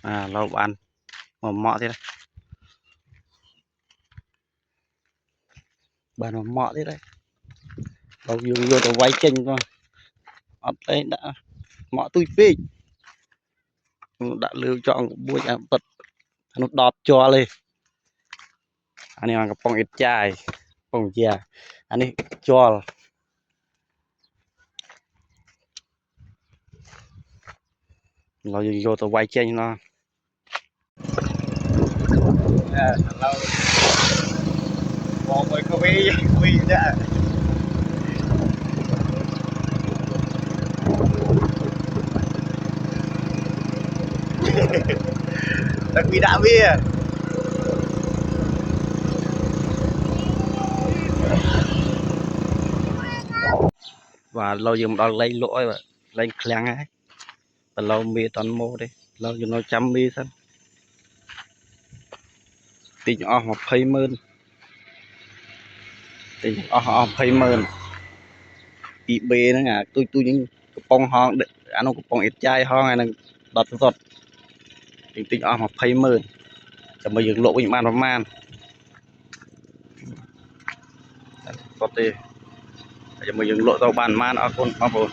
lâu ăn mà mọ thế đấy, bàn mà mọ thế đấy, lâu vô vô tàu vay chênh thôi, ọt đấy đã mọ tui phê, đã lưu chọn buổi ăn tật, nó đọt cho lên, anh em ăn cái bông ít chai, bông chè, anh ấy cho, lâu vô tàu vay chênh nó, lâu, bỏ với cà phê đã. Đặc biệt đã bia và lâu dùng đó lấy lỗi và lấy kháng ấy và lâu mi toàn mô đi lâu dùng nó chăm mi sân tình học hay mơn tình học hay mơn bị bê nữa à tôi những bông hòn anh không bông ít chai hòn này là đọt giọt tình học hay mơnจะมายึงโลกอีกมันประมาณก็ตีจะมายึงโลกตัวบ้านมันเอาคนเอาคน